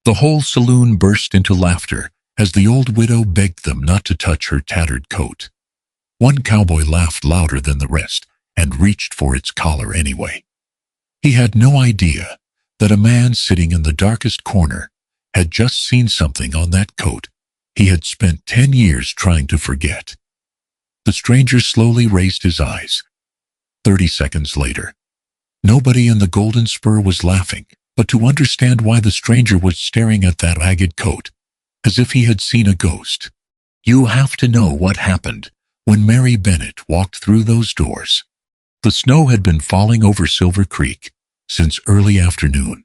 The whole saloon burst into laughter as the old widow begged them not to touch her tattered coat. One cowboy laughed louder than the rest and reached for its collar anyway. He had no idea that a man sitting in the darkest corner had just seen something on that coat he had spent 10 years trying to forget. The stranger slowly raised his eyes. 30 seconds later, nobody in the Golden Spur was laughing, but to understand why the stranger was staring at that ragged coat, as if he had seen a ghost. You have to know what happened when Mary Bennett walked through those doors. The snow had been falling over Silver Creek since early afternoon,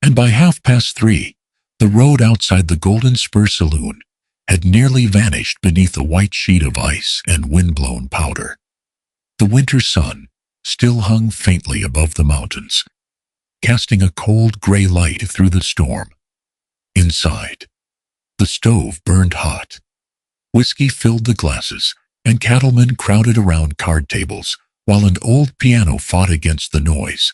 and by 3:30, the road outside the Golden Spur Saloon had nearly vanished beneath a white sheet of ice and wind-blown powder. The winter sun still hung faintly above the mountains, casting a cold gray light through the storm. Inside, the stove burned hot. Whiskey filled the glasses, and cattlemen crowded around card tables while an old piano fought against the noise.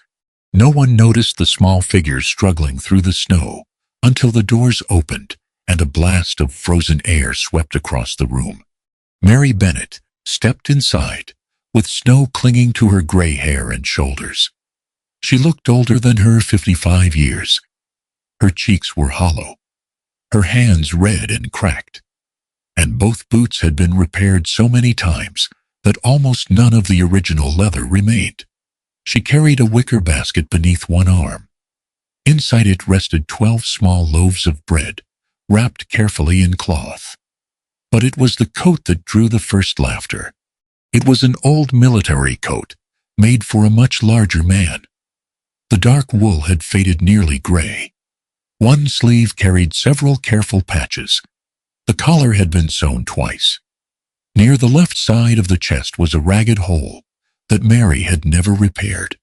No one noticed the small figures struggling through the snow until the doors opened and a blast of frozen air swept across the room. Mary Bennett stepped inside, with snow clinging to her gray hair and shoulders. She looked older than her 55 years. Her cheeks were hollow, her hands red and cracked, and both boots had been repaired so many times that almost none of the original leather remained. She carried a wicker basket beneath one arm. Inside it rested 12 small loaves of bread, wrapped carefully in cloth. But it was the coat that drew the first laughter. It was an old military coat, made for a much larger man. The dark wool had faded nearly gray. One sleeve carried several careful patches. The collar had been sewn twice. Near the left side of the chest was a ragged hole that Mary had never repaired.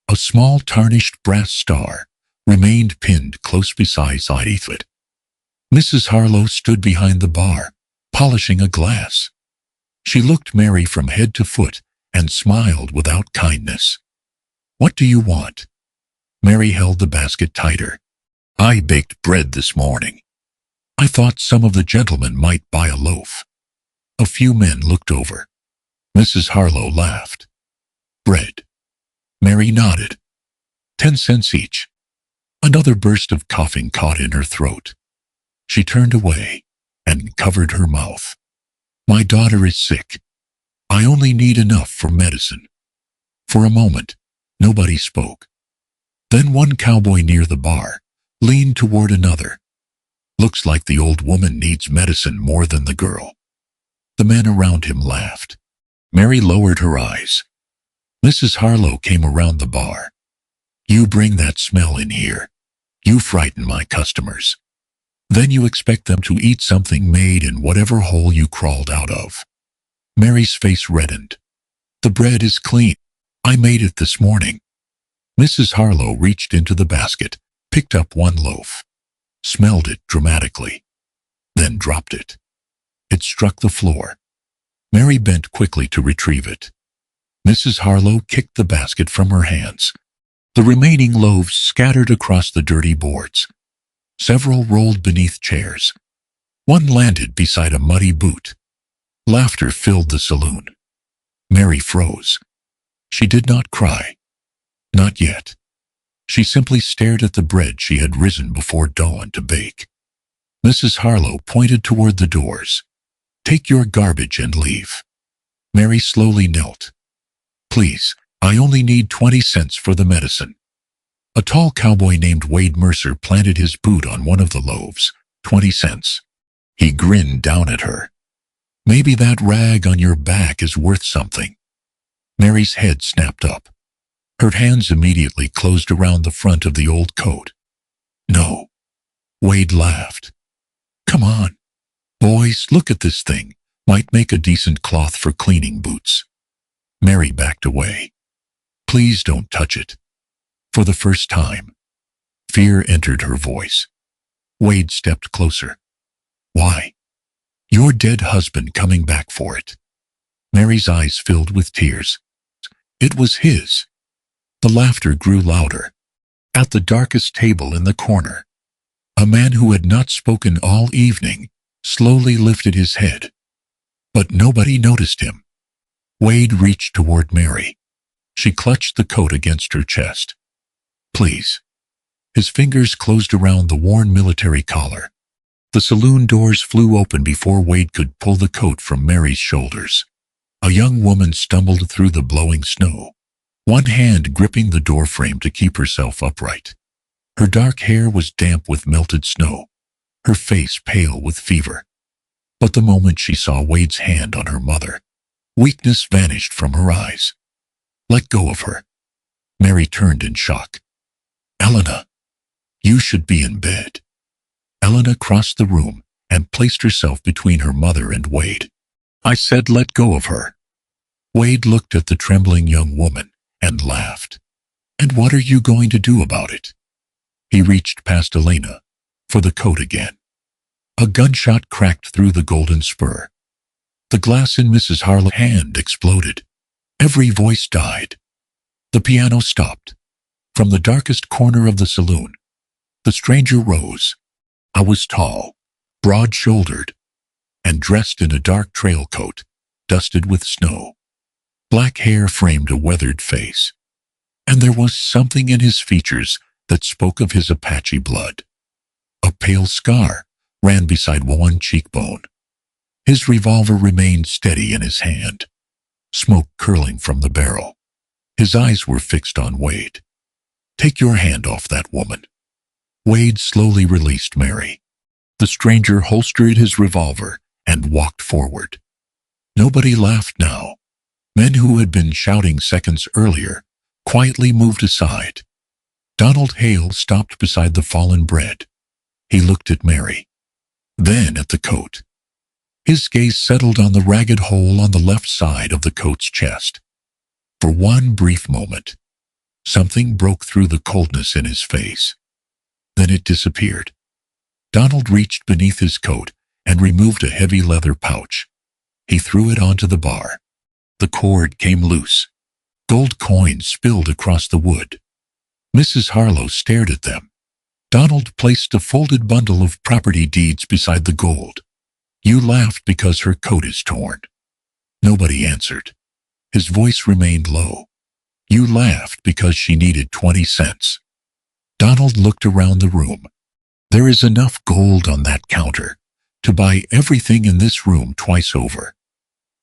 A small tarnished brass star remained pinned close beside it. Mrs. Harlow stood behind the bar, polishing a glass. She looked Mary from head to foot and smiled without kindness. "What do you want?" Mary held the basket tighter. "I baked bread this morning. I thought some of the gentlemen might buy a loaf." A few men looked over. Mrs. Harlow laughed. "Bread?" Mary nodded. 10 cents each. Another burst of coughing caught in her throat. She turned away and covered her mouth. "My daughter is sick. I only need enough for medicine." For a moment, nobody spoke. Then one cowboy near the bar leaned toward another. "Looks like the old woman needs medicine more than the girl." The men around him laughed. Mary lowered her eyes. Mrs. Harlow came around the bar. "You bring that smell in here. You frighten my customers. Then you expect them to eat something made in whatever hole you crawled out of." Mary's face reddened. "The bread is clean. I made it this morning." Mrs. Harlow reached into the basket, picked up one loaf, smelled it dramatically, then dropped it. It struck the floor. Mary bent quickly to retrieve it. Mrs. Harlow kicked the basket from her hands. The remaining loaves scattered across the dirty boards. Several rolled beneath chairs. One landed beside a muddy boot. Laughter filled the saloon. Mary froze. She did not cry. Not yet. She simply stared at the bread she had risen before dawn to bake. Mrs. Harlow pointed toward the doors. "Take your garbage and leave." Mary slowly knelt. "Please, I only need 20 cents for the medicine." A tall cowboy named Wade Mercer planted his boot on one of the loaves. 20 cents. He grinned down at her. "Maybe that rag on your back is worth something." Mary's head snapped up. Her hands immediately closed around the front of the old coat. "No." Wade laughed. "Come on. Boys, look at this thing. Might make a decent cloth for cleaning boots." Mary backed away. "Please don't touch it." For the first time, fear entered her voice. Wade stepped closer. "Why?" "Your dead husband coming back for it." Mary's eyes filled with tears. It was his. The laughter grew louder. At the darkest table in the corner, A man who had not spoken all evening slowly lifted his head, but nobody noticed him. Wade reached toward Mary. She clutched the coat against her chest. "Please." His fingers closed around the worn military collar. The saloon doors flew open before Wade could pull the coat from Mary's shoulders. A young woman stumbled through the blowing snow, one hand gripping the doorframe to keep herself upright. Her dark hair was damp with melted snow, her face pale with fever. But the moment she saw Wade's hand on her mother, weakness vanished from her eyes. "Let go of her." Mary turned in shock. "Elena, you should be in bed." Elena crossed the room and placed herself between her mother and Wade. "I said let go of her." Wade looked at the trembling young woman and laughed. "And what are you going to do about it?" He reached past Elena for the coat again. A gunshot cracked through the Golden Spur. The glass in Mrs. Harlow's hand exploded. Every voice died. The piano stopped. From the darkest corner of the saloon, the stranger rose. I was tall, broad-shouldered, and dressed in a dark trail coat, dusted with snow. Black hair framed a weathered face, and there was something in his features that spoke of his Apache blood. A pale scar ran beside one cheekbone. His revolver remained steady in his hand, smoke curling from the barrel. His eyes were fixed on Wade. "Take your hand off that woman." Wade slowly released Mary. The stranger holstered his revolver and walked forward. Nobody laughed now. Men who had been shouting seconds earlier quietly moved aside. Donald Hale stopped beside the fallen bread. He looked at Mary, then at the coat. His gaze settled on the ragged hole on the left side of the coat's chest. For one brief moment, something broke through the coldness in his face. Then it disappeared. Donald reached beneath his coat and removed a heavy leather pouch. He threw it onto the bar. The cord came loose. Gold coins spilled across the wood. Mrs. Harlow stared at them. Donald placed a folded bundle of property deeds beside the gold. "You laughed because her coat is torn." Nobody answered. His voice remained low. "You laughed because she needed 20 cents. Donald looked around the room. "There is enough gold on that counter to buy everything in this room twice over.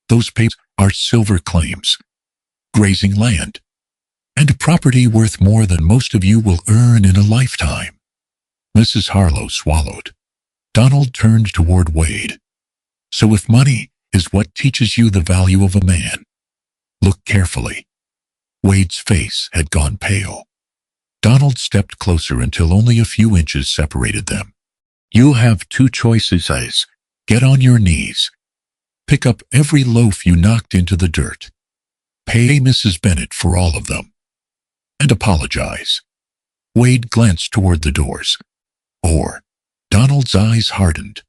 Those papers are silver claims, grazing land, and property worth more than most of you will earn in a lifetime." Mrs. Harlow swallowed. Donald turned toward Wade. "So if money is what teaches you the value of a man, look carefully." Wade's face had gone pale. Donald stepped closer until only a few inches separated them. "You have two choices, Eyes. Get on your knees. Pick up every loaf you knocked into the dirt. Pay Mrs. Bennett for all of them. And apologize." Wade glanced toward the doors. "Or," Donald's eyes hardened,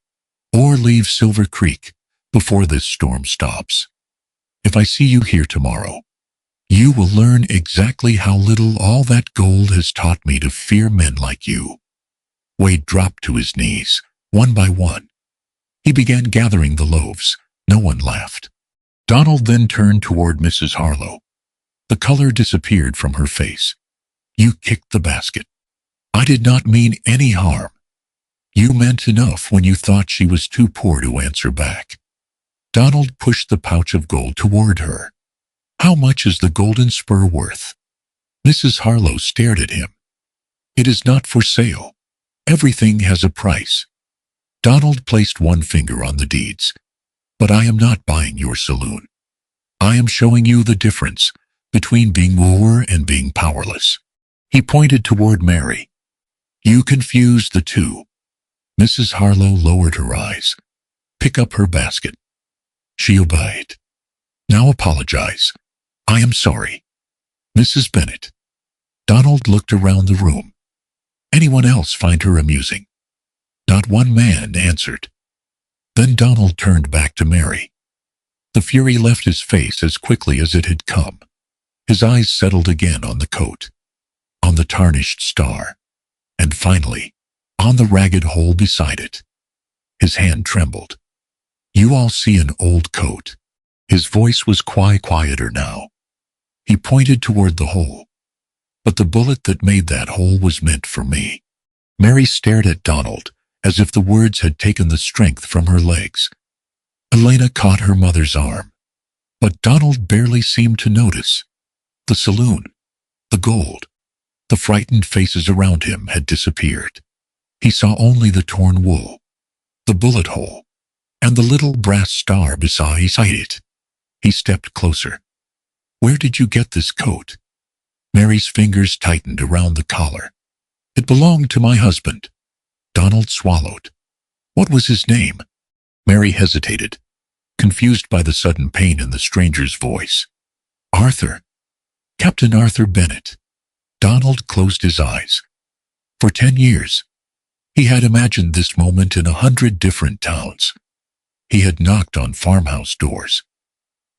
"or leave Silver Creek before this storm stops. If I see you here tomorrow, you will learn exactly how little all that gold has taught me to fear men like you." Wade dropped to his knees, one by one. He began gathering the loaves. No one laughed. Donald then turned toward Mrs. Harlow. The color disappeared from her face. "You kicked the basket. I did not mean any harm. You meant enough when you thought she was too poor to answer back." Donald pushed the pouch of gold toward her. "How much is the Golden Spur worth?" Mrs. Harlow stared at him. "It is not for sale. Everything has a price." Donald placed one finger on the deeds. "But I am not buying your saloon. I am showing you the difference between being poor and being powerless." He pointed toward Mary. "You confuse the two." Mrs. Harlow lowered her eyes. "Pick up her basket." She obeyed. "Now apologize." "I am sorry." "Mrs. Bennett." Donald looked around the room. "Anyone else find her amusing?" Not one man answered. Then Donald turned back to Mary. The fury left his face as quickly as it had come. His eyes settled again on the coat, on the tarnished star, and finally, on the ragged hole beside it. His hand trembled. "You all see an old coat." His voice was quieter now. He pointed toward the hole. "But the bullet that made that hole was meant for me." Mary stared at Donald, as if the words had taken the strength from her legs. Elena caught her mother's arm, but Donald barely seemed to notice. The saloon, the gold, the frightened faces around him had disappeared. He saw only the torn wool, the bullet hole, and the little brass star beside it. He stepped closer. "Where did you get this coat?" Mary's fingers tightened around the collar. "It belonged to my husband." Donald swallowed. "What was his name?" Mary hesitated, confused by the sudden pain in the stranger's voice. "Arthur. Captain Arthur Bennett." Donald closed his eyes. For 10 years, he had imagined this moment in 100 different towns. He had knocked on farmhouse doors,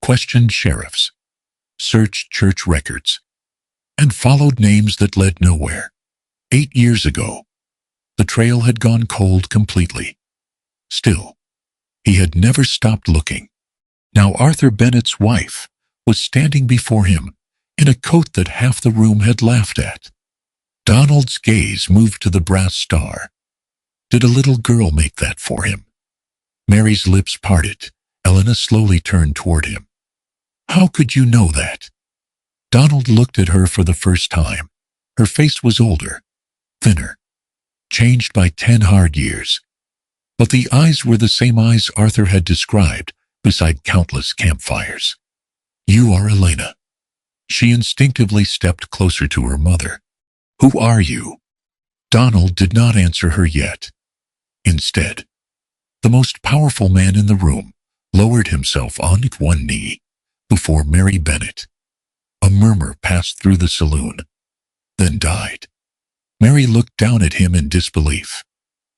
questioned sheriffs, searched church records, and followed names that led nowhere. 8 years ago, the trail had gone cold completely. Still, he had never stopped looking. Now Arthur Bennett's wife was standing before him in a coat that half the room had laughed at. Donald's gaze moved to the brass star. Did a little girl make that for him? Mary's lips parted. Elena slowly turned toward him. "How could you know that?" Donald looked at her for the first time. Her face was older, thinner, changed by 10 hard years. But the eyes were the same eyes Arthur had described beside countless campfires. "You are Elena." She instinctively stepped closer to her mother. "Who are you?" Donald did not answer her yet. Instead, the most powerful man in the room lowered himself on one knee before Mary Bennett. A murmur passed through the saloon, then died. Mary looked down at him in disbelief.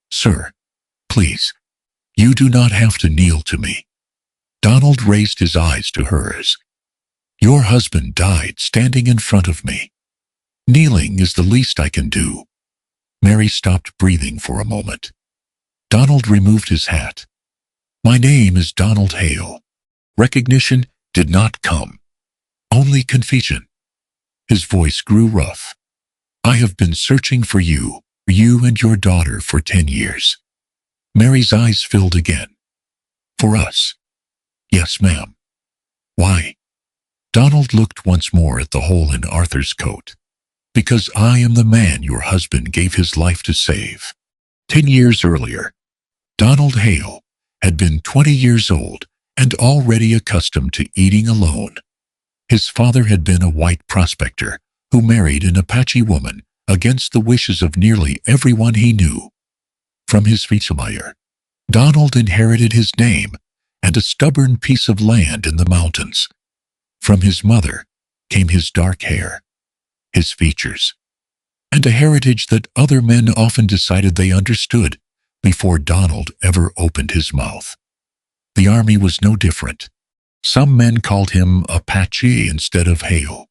"Sir, please, you do not have to kneel to me." Donald raised his eyes to hers. "Your husband died standing in front of me. Kneeling is the least I can do." Mary stopped breathing for a moment. Donald removed his hat. "My name is Donald Hale." Recognition did not come. Only confusion. His voice grew rough. "I have been searching for you and your daughter for 10 years. Mary's eyes filled again. "For us?" "Yes, ma'am." "Why?" Donald looked once more at the hole in Arthur's coat. "Because I am the man your husband gave his life to save." 10 years earlier, Donald Hale had been 20 years old and already accustomed to eating alone. His father had been a white prospector who married an Apache woman against the wishes of nearly everyone he knew. From his father, Donald inherited his name and a stubborn piece of land in the mountains. From his mother came his dark hair, his features, and a heritage that other men often decided they understood before Donald ever opened his mouth. The army was no different. Some men called him Apache instead of Hale.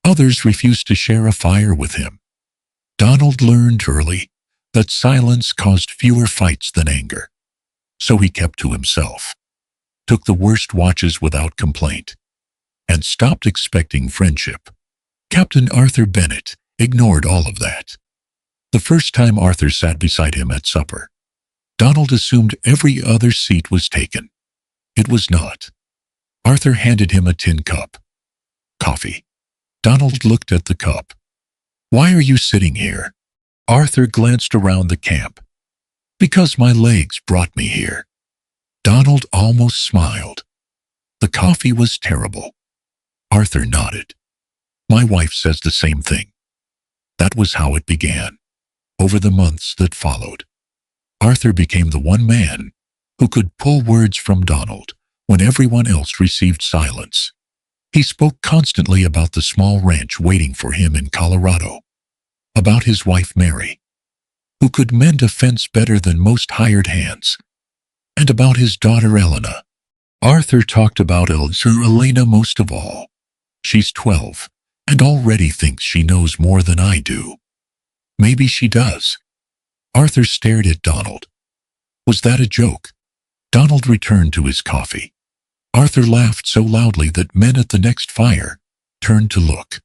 Others refused to share a fire with him. Donald learned early that silence caused fewer fights than anger. So he kept to himself, took the worst watches without complaint, and stopped expecting friendship. Captain Arthur Bennett ignored all of that. The first time Arthur sat beside him at supper, Donald assumed every other seat was taken. It was not. Arthur handed him a tin cup. Coffee. Donald looked at the cup. "Why are you sitting here?" Arthur glanced around the camp. "Because my legs brought me here." Donald almost smiled. The coffee was terrible. Arthur nodded. "My wife says the same thing." That was how it began. Over the months that followed, Arthur became the one man who could pull words from Donald when everyone else received silence. He spoke constantly about the small ranch waiting for him in Colorado, about his wife Mary, who could mend a fence better than most hired hands, and about his daughter Elena. Arthur talked about Elena most of all. "She's 12 and already thinks she knows more than I do." "Maybe she does." Arthur stared at Donald. Was that a joke? Donald returned to his coffee. Arthur laughed so loudly that men at the next fire turned to look.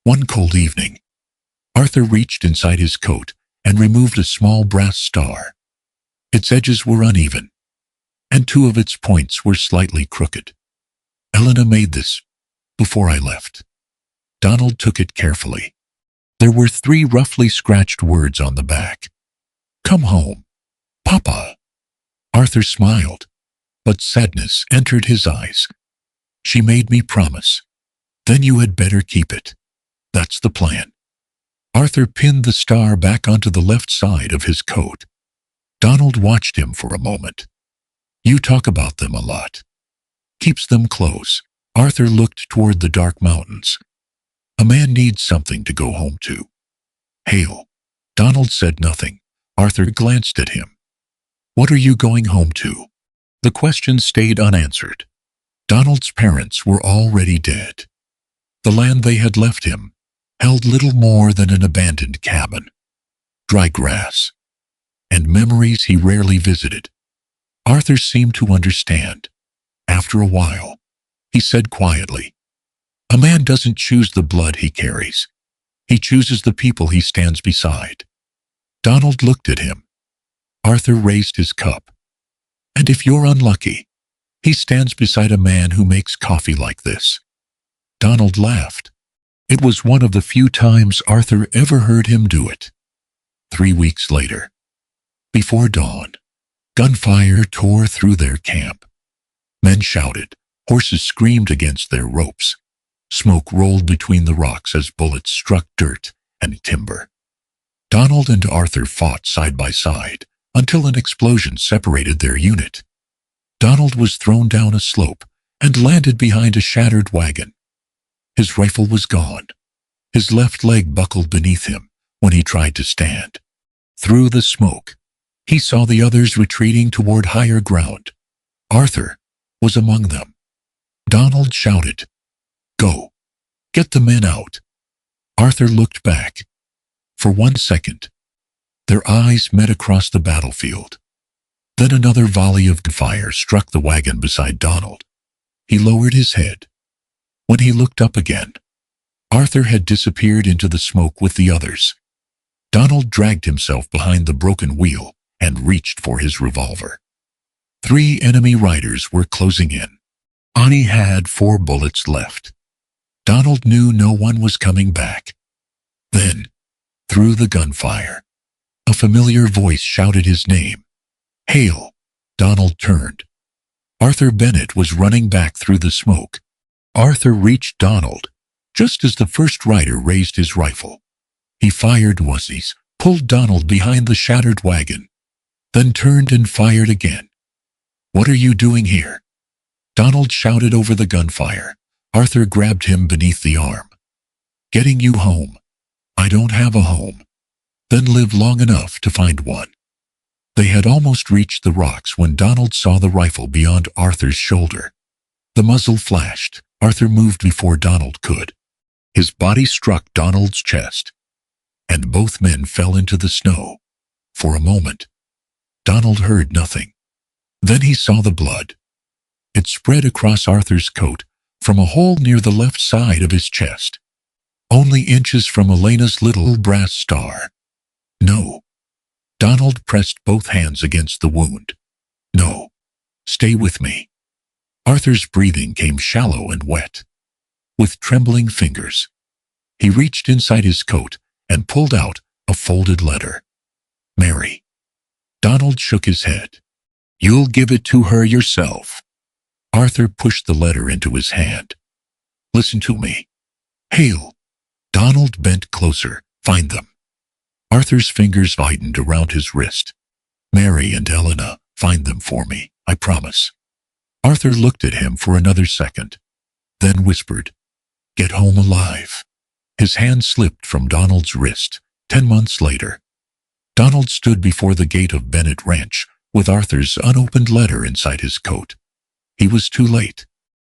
One cold evening, Arthur reached inside his coat and removed a small brass star. Its edges were uneven, and two of its points were slightly crooked. Elena made this before I left. Donald took it carefully. There were 3 roughly scratched words on the back. Come home, Papa. Arthur smiled, but sadness entered his eyes. She made me promise. Then you had better keep it. That's the plan. Arthur pinned the star back onto the left side of his coat. Donald watched him for a moment. You talk about them a lot. Keeps them close. Arthur looked toward the dark mountains. A man needs something to go home to. Hale. Donald said nothing. Arthur glanced at him. What are you going home to? The question stayed unanswered. Donald's parents were already dead. The land they had left him held little more than an abandoned cabin, dry grass, and memories he rarely visited. Arthur seemed to understand. After a while, he said quietly, a man doesn't choose the blood he carries. He chooses the people he stands beside. Donald looked at him. Arthur raised his cup. And if you're unlucky, he stands beside a man who makes coffee like this. Donald laughed. It was one of the few times Arthur ever heard him do it. 3 weeks later, before dawn, gunfire tore through their camp. Men shouted, horses screamed against their ropes. Smoke rolled between the rocks as bullets struck dirt and timber. Donald and Arthur fought side by side until an explosion separated their unit. Donald was thrown down a slope and landed behind a shattered wagon. His rifle was gone. His left leg buckled beneath him when he tried to stand. Through the smoke, he saw the others retreating toward higher ground. Arthur was among them. Donald shouted, Go! Get the men out! Arthur looked back. For 1 second, their eyes met across the battlefield. Then another volley of fire struck the wagon beside Donald. He lowered his head. When he looked up again, Arthur had disappeared into the smoke with the others. Donald dragged himself behind the broken wheel and reached for his revolver. 3 enemy riders were closing in. Ani had 4 bullets left. Donald knew no one was coming back. Then, through the gunfire, a familiar voice shouted his name. Hale. Donald turned. Arthur Bennett was running back through the smoke. Arthur reached Donald just as the first rider raised his rifle. He fired once, pulled Donald behind the shattered wagon, then turned and fired again. What are you doing here? Donald shouted over the gunfire. Arthur grabbed him beneath the arm. Getting you home. I don't have a home. Then live long enough to find one. They had almost reached the rocks when Donald saw the rifle beyond Arthur's shoulder. The muzzle flashed. Arthur moved before Donald could. His body struck Donald's chest, and both men fell into the snow. For a moment, Donald heard nothing. Then he saw the blood. It spread across Arthur's coat from a hole near the left side of his chest, only inches from Elena's little brass star. No. Donald pressed both hands against the wound. No. Stay with me. Arthur's breathing came shallow and wet. With trembling fingers, he reached inside his coat and pulled out a folded letter. Mary. Donald shook his head. You'll give it to her yourself. Arthur pushed the letter into his hand. Listen to me. Hale. Donald bent closer. Find them. Arthur's fingers widened around his wrist. Mary and Elena, find them for me, I promise. Arthur looked at him for another second, then whispered, Get home alive. His hand slipped from Donald's wrist. 10 months later, Donald stood before the gate of Bennett Ranch with Arthur's unopened letter inside his coat. He was too late.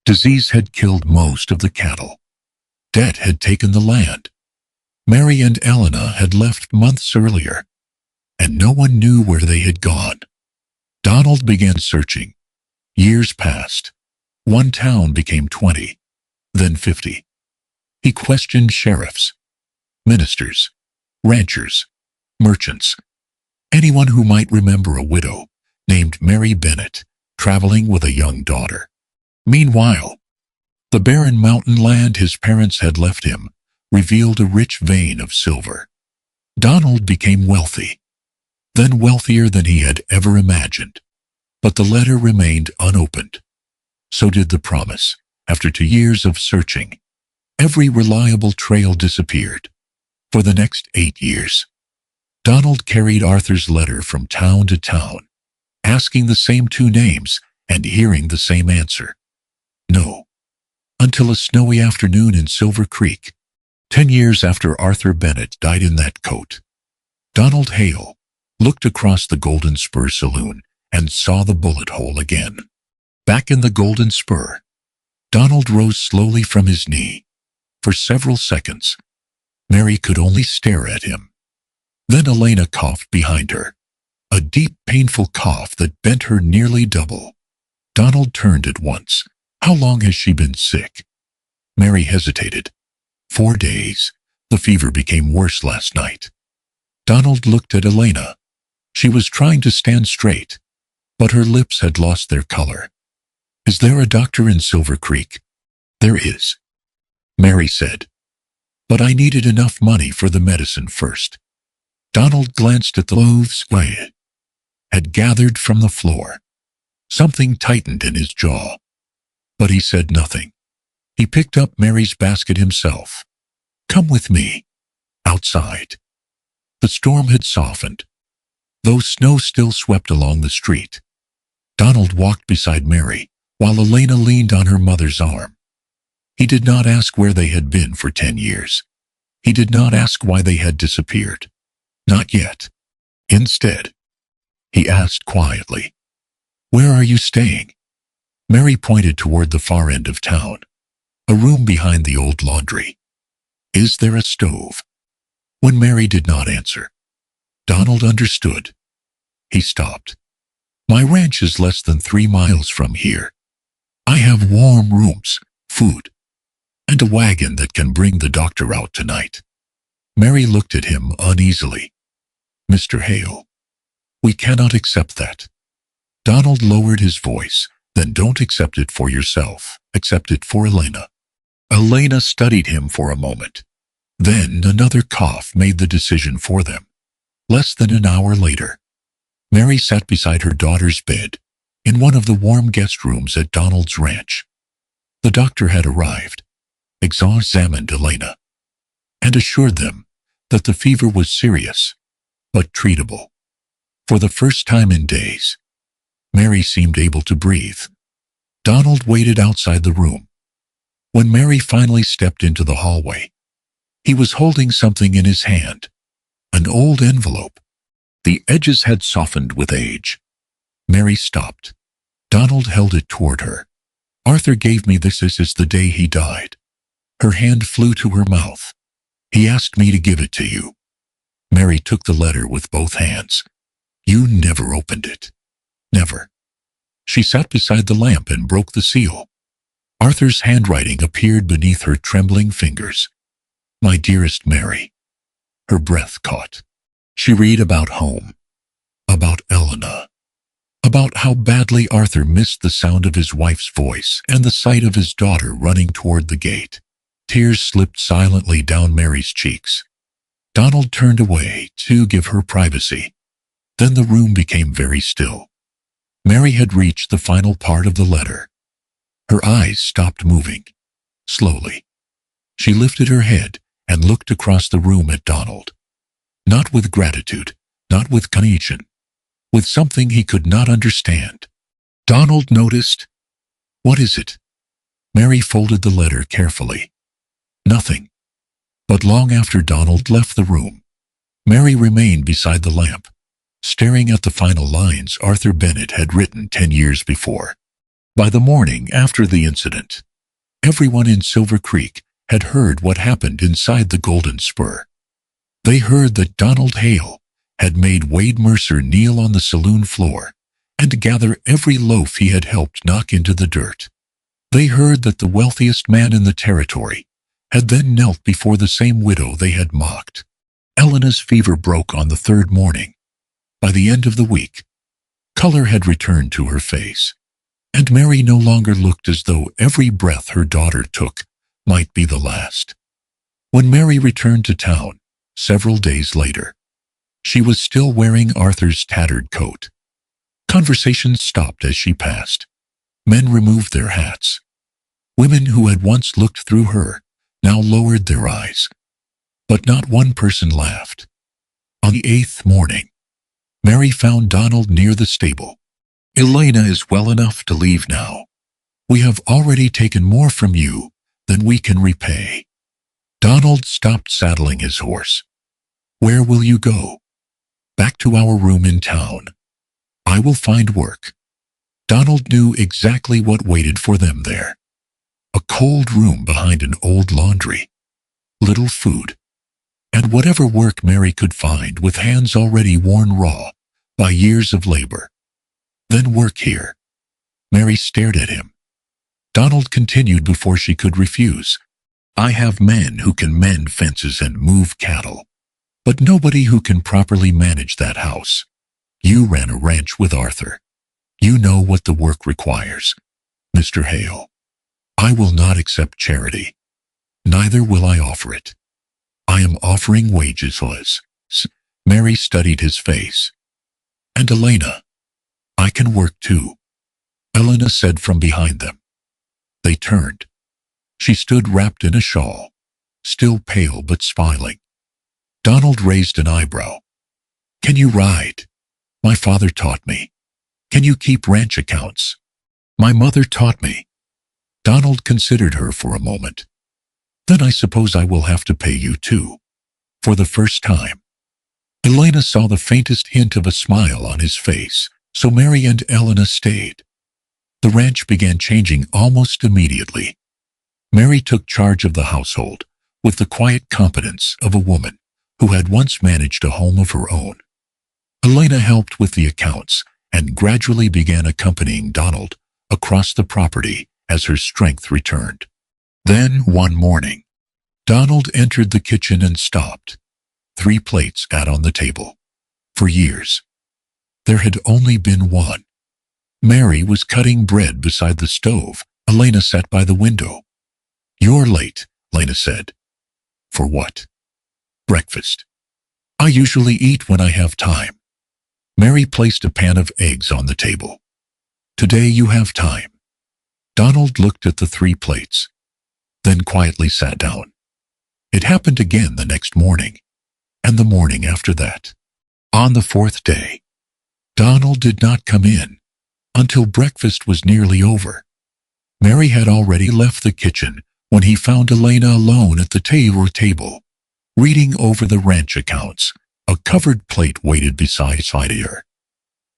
Disease had killed most of the cattle. Debt had taken the land. Mary and Elena had left months earlier. and no one knew where they had gone. Donald began searching. Years passed. One town became 20, then 50. He questioned sheriffs, ministers, ranchers, merchants, anyone who might remember a widow named Mary Bennett traveling with a young daughter. Meanwhile, the barren mountain land his parents had left him revealed a rich vein of silver. Donald became wealthy, then wealthier than he had ever imagined. But the letter remained unopened. So did the promise. After 2 years of searching, every reliable trail disappeared. For the next 8 years, Donald carried Arthur's letter from town to town, asking the same 2 names and hearing the same answer. No. Until a snowy afternoon in Silver Creek, 10 years after Arthur Bennett died in that coat, Donald Hale looked across the Golden Spur Saloon and saw the bullet hole again. Back in the Golden Spur, Donald rose slowly from his knee. For several seconds, Mary could only stare at him. Then Elena coughed behind her, a deep, painful cough that bent her nearly double. Donald turned at once. How long has she been sick? Mary hesitated. 4 days. The fever became worse last night. Donald looked at Elena. She was trying to stand straight, but her lips had lost their color. Is there a doctor in Silver Creek? There is, Mary said. But I needed enough money for the medicine first. Donald glanced at the loaves had gathered from the floor. Something tightened in his jaw, but he said nothing. He picked up Mary's basket himself. Come with me. Outside. The storm had softened, though snow still swept along the street. Donald walked beside Mary, while Elena leaned on her mother's arm. He did not ask where they had been for 10 years. He did not ask why they had disappeared. Not yet. Instead, he asked quietly, Where are you staying? Mary pointed toward the far end of town, a room behind the old laundry. Is there a stove? When Mary did not answer, Donald understood. He stopped. My ranch is less than 3 miles from here. I have warm rooms, food, and a wagon that can bring the doctor out tonight. Mary looked at him uneasily. Mr. Hale, we cannot accept that. Donald lowered his voice. Then don't accept it for yourself. Accept it for Elena. Elena studied him for a moment. Then another cough made the decision for them. Less than an hour later, Mary sat beside her daughter's bed in one of the warm guest rooms at Donald's ranch. The doctor had arrived, examined Elena, and assured them that the fever was serious, but treatable. For the first time in days, Mary seemed able to breathe. Donald waited outside the room. When Mary finally stepped into the hallway, he was holding something in his hand, an old envelope. The edges had softened with age. Mary stopped. Donald held it toward her. Arthur gave me this is the day he died. Her hand flew to her mouth. He asked me to give it to you. Mary took the letter with both hands. You never opened it. Never. She sat beside the lamp and broke the seal. Arthur's handwriting appeared beneath her trembling fingers. My dearest Mary. Her breath caught. She read about home, about Elena, about how badly Arthur missed the sound of his wife's voice and the sight of his daughter running toward the gate. Tears slipped silently down Mary's cheeks. Donald turned away to give her privacy. Then the room became very still. Mary had reached the final part of the letter. Her eyes stopped moving. Slowly, she lifted her head and looked across the room at Donald. Not with gratitude, not with connection, with something he could not understand. Donald noticed. What is it? Mary folded the letter carefully. Nothing. But long after Donald left the room, Mary remained beside the lamp, staring at the final lines Arthur Bennett had written 10 years before. By the morning after the incident, everyone in Silver Creek had heard what happened inside the Golden Spur. They heard that Donald Hale had made Wade Mercer kneel on the saloon floor and gather every loaf he had helped knock into the dirt. They heard that the wealthiest man in the territory had then knelt before the same widow they had mocked. Elena's fever broke on the third morning. By the end of the week, color had returned to her face, and Mary no longer looked as though every breath her daughter took might be the last. When Mary returned to town, several days later, she was still wearing Arthur's tattered coat. Conversations stopped as she passed. Men removed their hats. Women who had once looked through her now lowered their eyes. But not one person laughed. On the 8th morning, Mary found Donald near the stable. "Elena is well enough to leave now. We have already taken more from you than we can repay." Donald stopped saddling his horse. "Where will you go?" "Back to our room in town. I will find work." Donald knew exactly what waited for them there. A cold room behind an old laundry, little food, and whatever work Mary could find with hands already worn raw by years of labor. "Then work here." Mary stared at him. Donald continued before she could refuse. "I have men who can mend fences and move cattle, but nobody who can properly manage that house. You ran a ranch with Arthur. You know what the work requires, Mr. Hale. I will not accept charity. Neither will I offer it. I am offering wages, Liz." Mary studied his face. "And Elena, I can work too," Elena said from behind them. They turned. She stood wrapped in a shawl, still pale but smiling. Donald raised an eyebrow. "Can you ride?" "My father taught me." "Can you keep ranch accounts?" "My mother taught me." Donald considered her for a moment. "Then I suppose I will have to pay you too." For the first time, Elena saw the faintest hint of a smile on his face, so Mary and Elena stayed. The ranch began changing almost immediately. Mary took charge of the household with the quiet competence of a woman who had once managed a home of her own. Elena helped with the accounts and gradually began accompanying Donald across the property as her strength returned. Then, one morning, Donald entered the kitchen and stopped. 3 plates sat on the table. For years, there had only been one. Mary was cutting bread beside the stove. Elena sat by the window. "You're late," Elena said. "For what?" "Breakfast. I usually eat when I have time." Mary placed a pan of eggs on the table. "Today you have time." Donald looked at the 3 plates, then quietly sat down. It happened again the next morning, and the morning after that. On the 4th day, Donald did not come in until breakfast was nearly over. Mary had already left the kitchen when he found Elena alone at the table, reading over the ranch accounts. A covered plate waited beside her.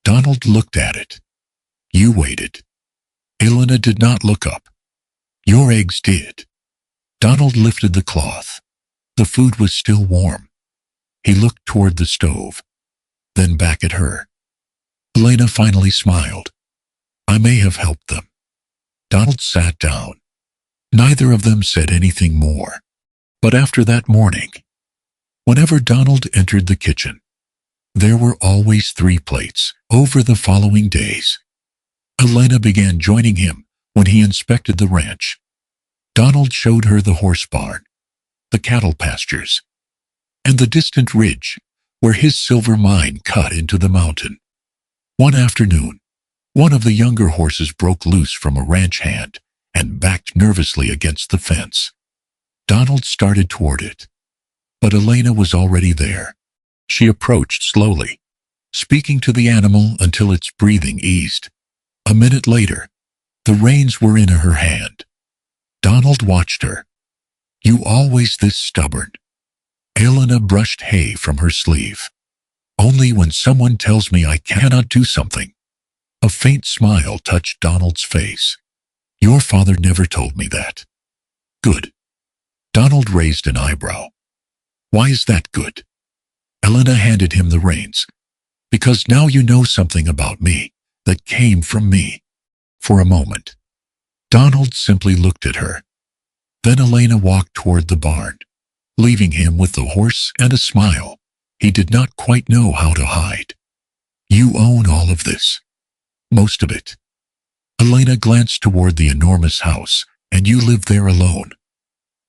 Donald looked at it. "You waited." Elena did not look up. "Your eggs did." Donald lifted the cloth. The food was still warm. He looked toward the stove, then back at her. Elena finally smiled. "I may have helped them." Donald sat down. Neither of them said anything more. But after that morning, whenever Donald entered the kitchen, there were always 3 plates. Over the following days, Elena began joining him when he inspected the ranch. Donald showed her the horse barn, the cattle pastures, and the distant ridge where his silver mine cut into the mountain. One afternoon, one of the younger horses broke loose from a ranch hand and backed nervously against the fence. Donald started toward it, but Elena was already there. She approached slowly, speaking to the animal until its breathing eased. A minute later, the reins were in her hand. Donald watched her. "You always this stubborn?" Elena brushed hay from her sleeve. "Only when someone tells me I cannot do something." A faint smile touched Donald's face. "Your father never told me that." "Good." Donald raised an eyebrow. "Why is that good?" Elena handed him the reins. Because now you know something about me that came from me. For a moment, Donald simply looked at her. Then Elena walked toward the barn, leaving him with the horse and a smile he did not quite know how to hide. You own all of this. Most of it. Elena glanced toward the enormous house, and you live there alone.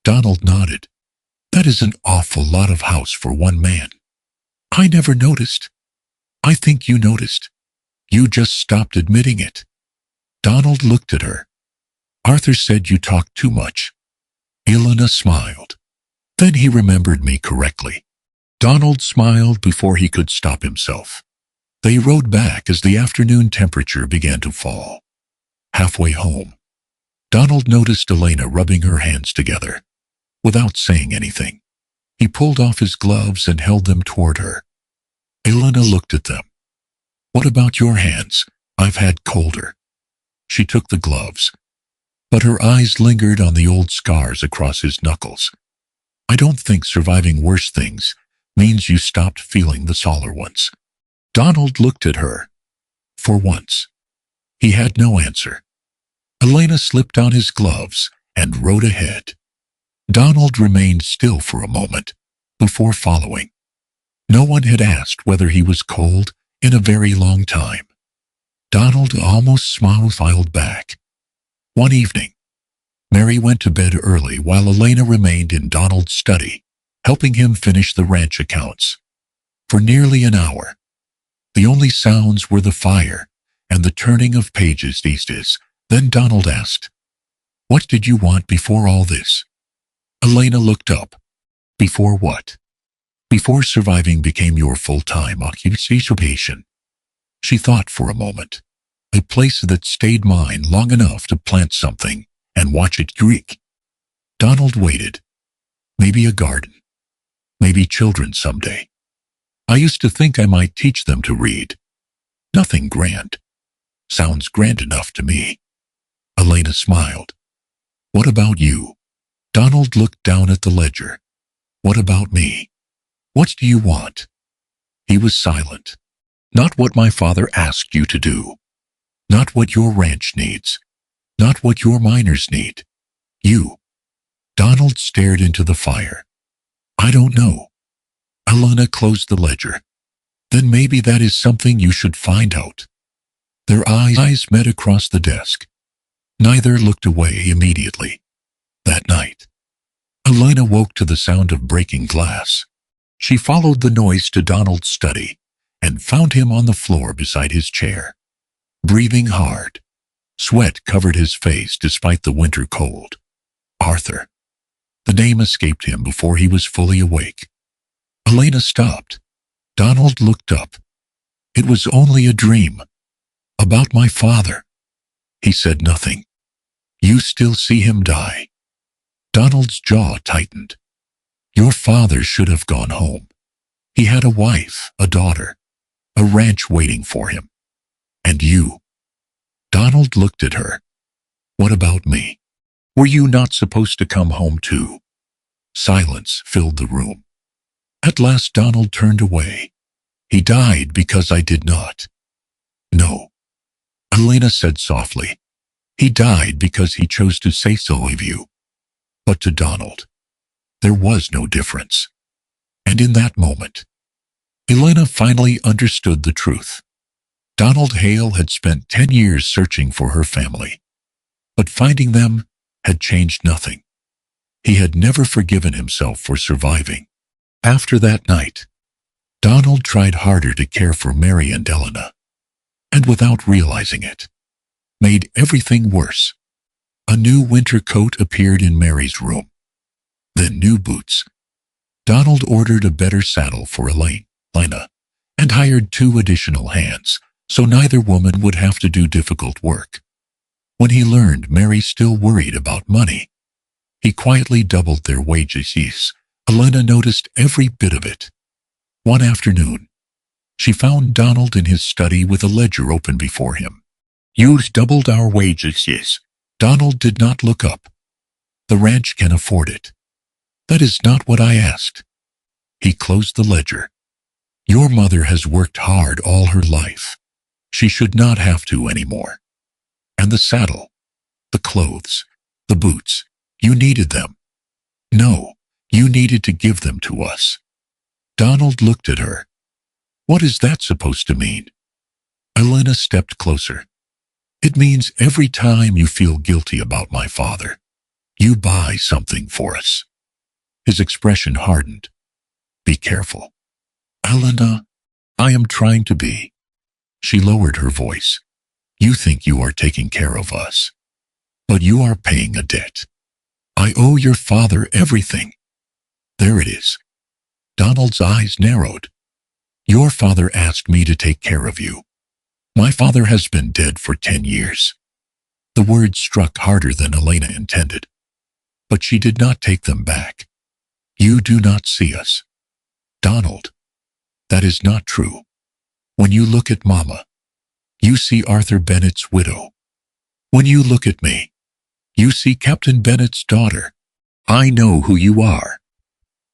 Donald nodded. That is an awful lot of house for one man. I never noticed. I think you noticed. You just stopped admitting it. Donald looked at her. Arthur said you talked too much. Elena smiled. Then he remembered me correctly. Donald smiled before he could stop himself. They rode back as the afternoon temperature began to fall. Halfway home, Donald noticed Elena rubbing her hands together. Without saying anything, he pulled off his gloves and held them toward her. Elena looked at them. What about your hands? I've had colder. She took the gloves, but her eyes lingered on the old scars across his knuckles. I don't think surviving worse things means you stopped feeling the smaller ones. Donald looked at her. For once, he had no answer. Elena slipped on his gloves and rode ahead. Donald remained still for a moment before following. No one had asked whether he was cold in a very long time. Donald almost smiled back. One evening, Mary went to bed early while Elena remained in Donald's study, helping him finish the ranch accounts. For nearly an hour, the only sounds were the fire and the turning of pages these days. Then Donald asked, What did you want before all this? Elena looked up. Before what? Before surviving became your full-time occupation. She thought for a moment. A place that stayed mine long enough to plant something and watch it grow. Donald waited. Maybe a garden. Maybe children someday. I used to think I might teach them to read. Nothing grand. Sounds grand enough to me. Elena smiled. What about you? Donald looked down at the ledger. What about me? What do you want? He was silent. Not what my father asked you to do. Not what your ranch needs. Not what your miners need. You. Donald stared into the fire. I don't know. Elena closed the ledger. Then maybe that is something you should find out. Their eyes met across the desk. Neither looked away immediately. That night, Elena woke to the sound of breaking glass. She followed the noise to Donald's study and found him on the floor beside his chair, breathing hard. Sweat covered his face despite the winter cold. Arthur. The name escaped him before he was fully awake. Elena stopped. Donald looked up. It was only a dream. About my father. He said nothing. You still see him die. Donald's jaw tightened. Your father should have gone home. He had a wife, a daughter, a ranch waiting for him. And you. Donald looked at her. What about me? Were you not supposed to come home too? Silence filled the room. At last Donald turned away. He died because I did not. No. Elena said softly. He died because he chose to say so of you. But to Donald, there was no difference. And in that moment, Elena finally understood the truth. Donald Hale had spent 10 years searching for her family, but finding them had changed nothing. He had never forgiven himself for surviving. After that night, Donald tried harder to care for Mary and Elena, and without realizing it, made everything worse. A new winter coat appeared in Mary's room, then new boots. Donald ordered a better saddle for Elena, and hired 2 additional hands, so neither woman would have to do difficult work. When he learned Mary still worried about money, he quietly doubled their wages. Elena noticed every bit of it. One afternoon, she found Donald in his study with a ledger open before him. You doubled our wages, yes. Donald did not look up. The ranch can afford it. That is not what I asked. He closed the ledger. Your mother has worked hard all her life. She should not have to anymore. And the saddle, the clothes, the boots, you needed them. No, you needed to give them to us. Donald looked at her. What is that supposed to mean? Elena stepped closer. It means every time you feel guilty about my father, you buy something for us. His expression hardened. Be careful. Elena, I am trying to be. She lowered her voice. You think you are taking care of us, but you are paying a debt. I owe your father everything. There it is. Donald's eyes narrowed. Your father asked me to take care of you. My father has been dead for 10 years. The words struck harder than Elena intended, but she did not take them back. You do not see us. Donald, that is not true. When you look at Mama, you see Arthur Bennett's widow. When you look at me, you see Captain Bennett's daughter. I know who you are.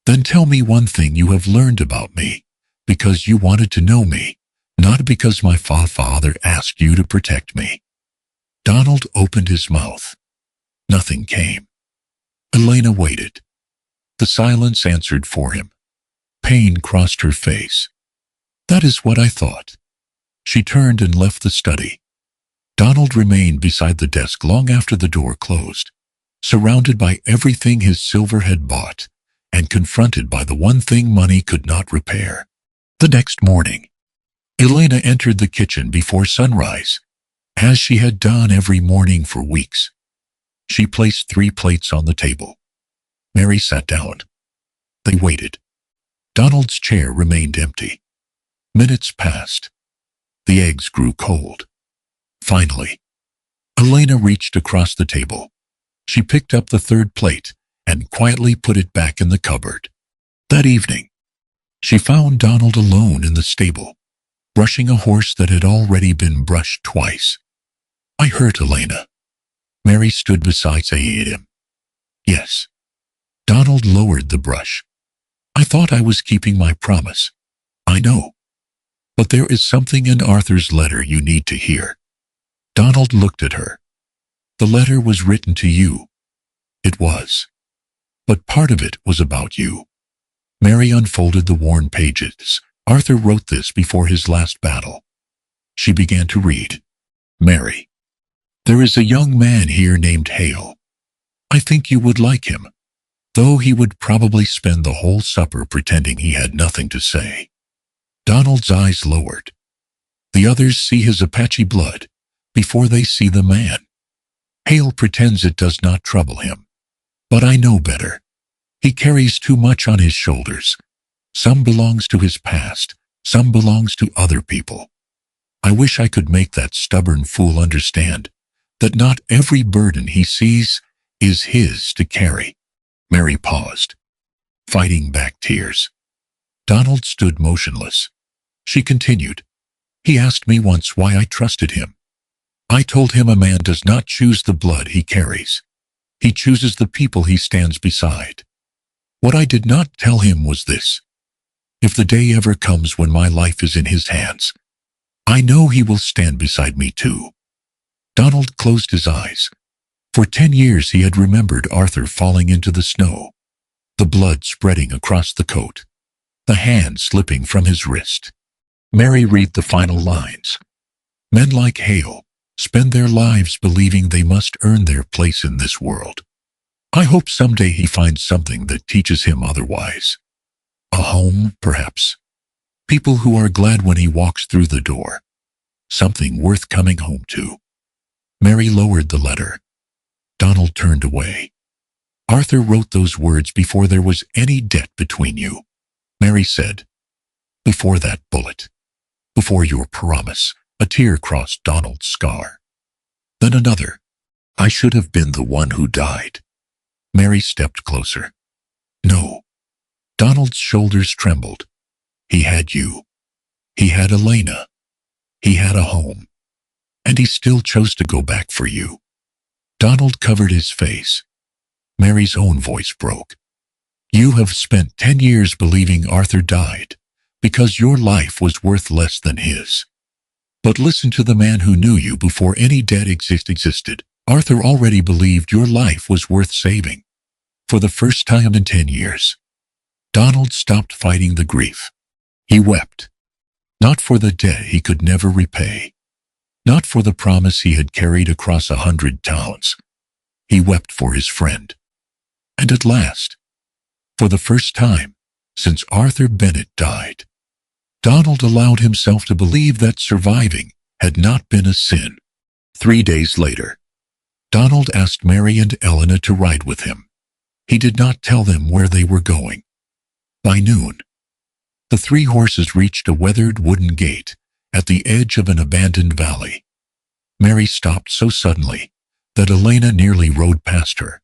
Then tell me one thing you have learned about me, because you wanted to know me, not because my father asked you to protect me. Donald opened his mouth. Nothing came. Elena waited. The silence answered for him. Pain crossed her face. That is what I thought. She turned and left the study. Donald remained beside the desk long after the door closed, surrounded by everything his silver had bought, and confronted by the one thing money could not repair. The next morning, Elena entered the kitchen before sunrise, as she had done every morning for weeks. She placed 3 plates on the table. Mary sat down. They waited. Donald's chair remained empty. Minutes passed. The eggs grew cold. Finally, Elena reached across the table. She picked up the 3rd plate and quietly put it back in the cupboard. That evening, she found Donald alone in the stable, brushing a horse that had already been brushed twice. I hurt Elena. Mary stood beside him. Yes. Donald lowered the brush. I thought I was keeping my promise. I know. But there is something in Arthur's letter you need to hear. Donald looked at her. The letter was written to you. It was. But part of it was about you. Mary unfolded the worn pages. Arthur wrote this before his last battle. She began to read. Mary, there is a young man here named Hale. I think you would like him, though he would probably spend the whole supper pretending he had nothing to say. Donald's eyes lowered. The others see his Apache blood before they see the man. Hale pretends it does not trouble him. But I know better. He carries too much on his shoulders. Some belongs to his past, some belongs to other people. I wish I could make that stubborn fool understand that not every burden he sees is his to carry. Mary paused, fighting back tears. Donald stood motionless. She continued. He asked me once why I trusted him. I told him a man does not choose the blood he carries. He chooses the people he stands beside. What I did not tell him was this. If the day ever comes when my life is in his hands, I know he will stand beside me too. Donald closed his eyes. For 10 years he had remembered Arthur falling into the snow, the blood spreading across the coat, the hand slipping from his wrist. Mary read the final lines. Men like Hale spend their lives believing they must earn their place in this world. I hope someday he finds something that teaches him otherwise. A home, perhaps. People who are glad when he walks through the door. Something worth coming home to. Mary lowered the letter. Donald turned away. Arthur wrote those words before there was any debt between you. Mary said, before that bullet, before your promise. A tear crossed Donald's scar. Then another. I should have been the one who died. Mary stepped closer. No. Donald's shoulders trembled. He had you. He had Elena. He had a home. And he still chose to go back for you. Donald covered his face. Mary's own voice broke. You have spent 10 years believing Arthur died, because your life was worth less than his. But listen to the man who knew you before any debt existed. Arthur already believed your life was worth saving. For the first time in 10 years, Donald stopped fighting the grief. He wept. Not for the debt he could never repay. Not for the promise he had carried across 100 towns. He wept for his friend. And at last, for the first time since Arthur Bennett died, Donald allowed himself to believe that surviving had not been a sin. 3 days later, Donald asked Mary and Elena to ride with him. He did not tell them where they were going. By noon, the 3 horses reached a weathered wooden gate at the edge of an abandoned valley. Mary stopped so suddenly that Elena nearly rode past her.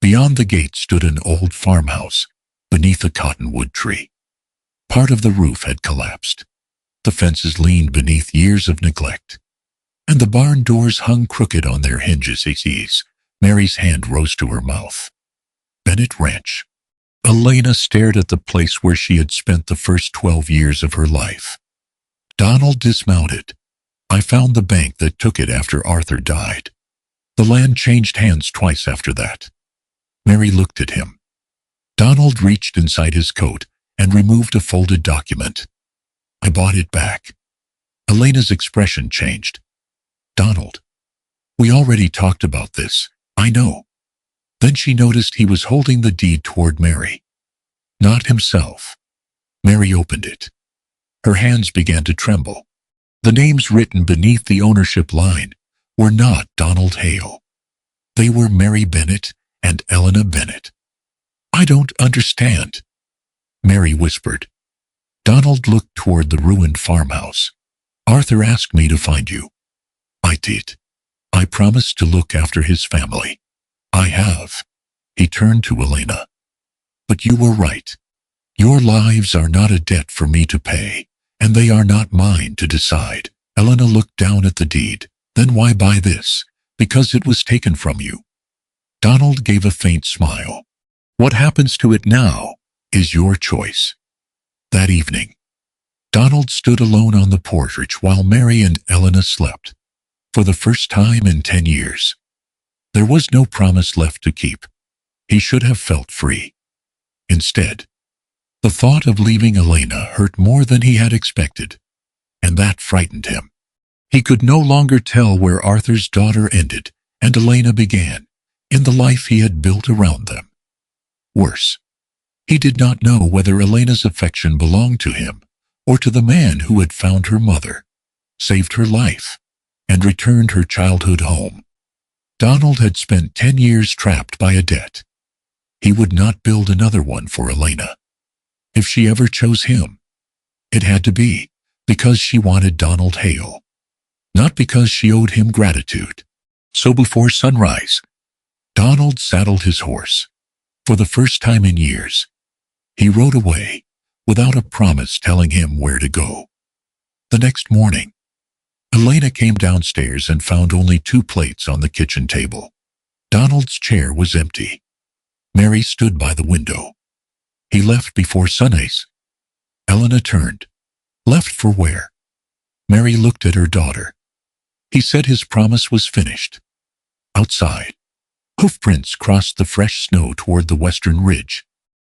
Beyond the gate stood an old farmhouse beneath a cottonwood tree. Part of the roof had collapsed. The fences leaned beneath years of neglect, and the barn doors hung crooked on their hinges. Mary's hand rose to her mouth. Bennett Ranch. Elena stared at the place where she had spent the first 12 years of her life. Donald dismounted. I found the bank that took it after Arthur died. The land changed hands twice after that. Mary looked at him. Donald reached inside his coat and removed a folded document. I bought it back. Elena's expression changed. Donald, we already talked about this, I know. Then she noticed he was holding the deed toward Mary. Not himself. Mary opened it. Her hands began to tremble. The names written beneath the ownership line were not Donald Hale. They were Mary Bennett and Elena Bennett. I don't understand, Mary whispered. Donald looked toward the ruined farmhouse. Arthur asked me to find you. I did. I promised to look after his family. I have. He turned to Elena. But you were right. Your lives are not a debt for me to pay, and they are not mine to decide. Elena looked down at the deed. Then why buy this? Because it was taken from you. Donald gave a faint smile. What happens to it now is your choice. That evening, Donald stood alone on the porch while Mary and Elena slept. For the first time in 10 years, there was no promise left to keep. He should have felt free. Instead, the thought of leaving Elena hurt more than he had expected, and that frightened him. He could no longer tell where Arthur's daughter ended and Elena began in the life he had built around them. Worse, he did not know whether Elena's affection belonged to him or to the man who had found her mother, saved her life, and returned her childhood home. Donald had spent 10 years trapped by a debt. He would not build another one for Elena. If she ever chose him, it had to be because she wanted Donald Hale, not because she owed him gratitude. So before sunrise, Donald saddled his horse. For the first time in years, he rode away without a promise telling him where to go. The next morning, Elena came downstairs and found only 2 plates on the kitchen table. Donald's chair was empty. Mary stood by the window. He left before sunrise. Elena turned. Left for where? Mary looked at her daughter. He said his promise was finished. Outside, hoofprints crossed the fresh snow toward the western ridge.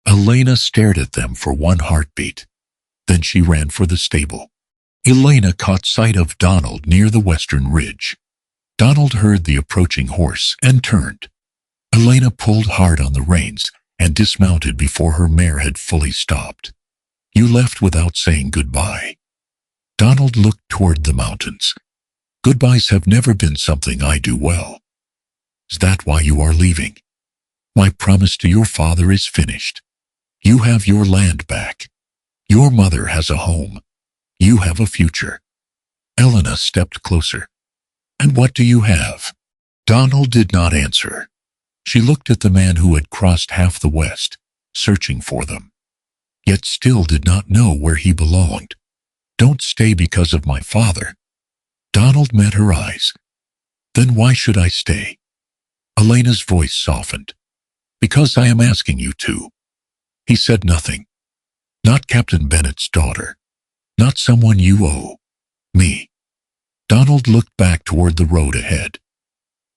Elena stared at them for one heartbeat. Then she ran for the stable. Elena caught sight of Donald near the western ridge. Donald heard the approaching horse and turned. Elena pulled hard on the reins and dismounted before her mare had fully stopped. You left without saying goodbye. Donald looked toward the mountains. Goodbyes have never been something I do well. Is that why you are leaving? My promise to your father is finished. You have your land back. Your mother has a home. You have a future. Elena stepped closer. And what do you have? Donald did not answer. She looked at the man who had crossed half the West, searching for them, yet still did not know where he belonged. Don't stay because of my father. Donald met her eyes. Then why should I stay? Elena's voice softened. Because I am asking you to. He said nothing. Not Captain Bennett's daughter. Not someone you owe. Me. Donald looked back toward the road ahead.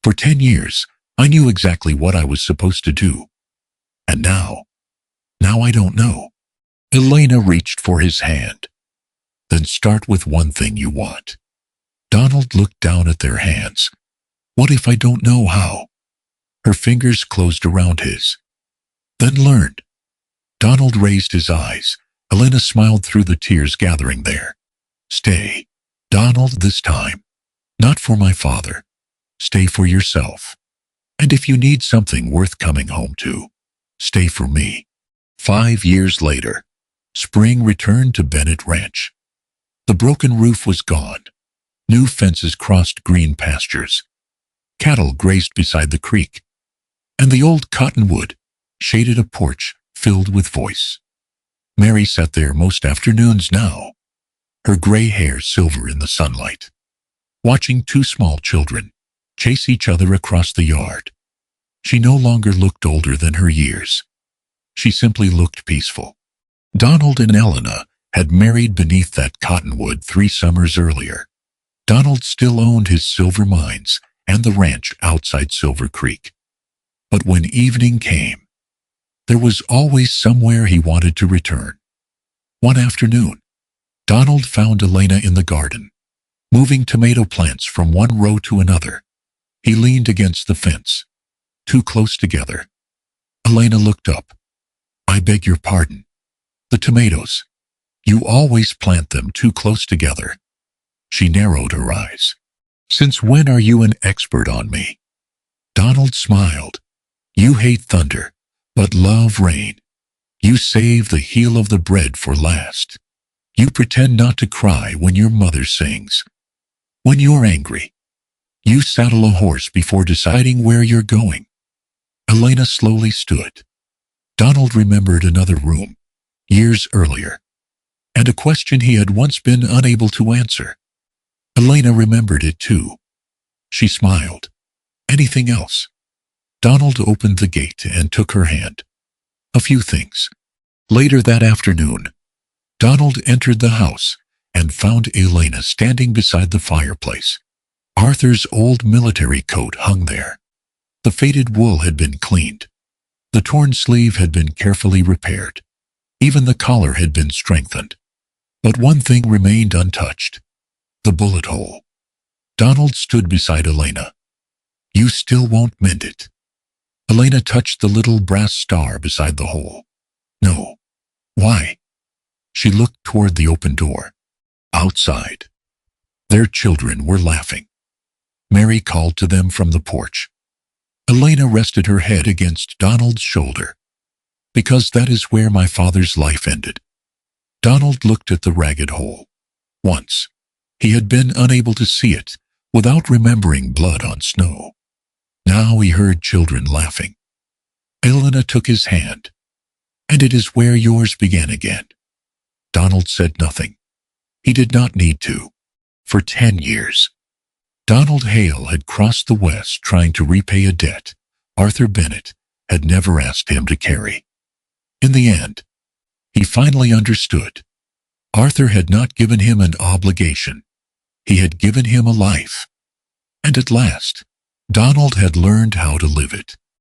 For 10 years, I knew exactly what I was supposed to do. And now I don't know. Elena reached for his hand. Then start with one thing you want. Donald looked down at their hands. What if I don't know how? Her fingers closed around his. Then learned. Donald raised his eyes. Elena smiled through the tears gathering there. Stay, Donald, this time. Not for my father. Stay for yourself. And if you need something worth coming home to, stay for me. 5 years later, spring returned to Bennett Ranch. The broken roof was gone. New fences crossed green pastures. Cattle grazed beside the creek. And the old cottonwood shaded a porch filled with voice. Mary sat there most afternoons now, her gray hair silver in the sunlight, watching 2 small children chase each other across the yard. She no longer looked older than her years. She simply looked peaceful. Donald and Elena had married beneath that cottonwood 3 summers earlier. Donald still owned his silver mines and the ranch outside Silver Creek. But when evening came, there was always somewhere he wanted to return. One afternoon, Donald found Elena in the garden, moving tomato plants from one row to another. He leaned against the fence, too close together. Elena looked up. I beg your pardon. The tomatoes. You always plant them too close together. She narrowed her eyes. Since when are you an expert on me? Donald smiled. You hate thunder, but love rain. You save the heel of the bread for last. You pretend not to cry when your mother sings. When you're angry, you saddle a horse before deciding where you're going. Elena slowly stood. Donald remembered another room, years earlier, and a question he had once been unable to answer. Elena remembered it too. She smiled. Anything else? Donald opened the gate and took her hand. A few things. Later that afternoon, Donald entered the house and found Elena standing beside the fireplace. Arthur's old military coat hung there. The faded wool had been cleaned. The torn sleeve had been carefully repaired. Even the collar had been strengthened. But one thing remained untouched. The bullet hole. Donald stood beside Elena. You still won't mend it. Elena touched the little brass star beside the hole. No. Why? She looked toward the open door. Outside, their children were laughing. Mary called to them from the porch. Elena rested her head against Donald's shoulder. Because that is where my father's life ended. Donald looked at the ragged hole. Once, he had been unable to see it without remembering blood on snow. Now he heard children laughing. Elena took his hand. And it is where yours began again. Donald said nothing. He did not need to. For 10 years, Donald Hale had crossed the West trying to repay a debt Arthur Bennett had never asked him to carry. In the end, he finally understood. Arthur had not given him an obligation. He had given him a life. And at last, Donald had learned how to live it.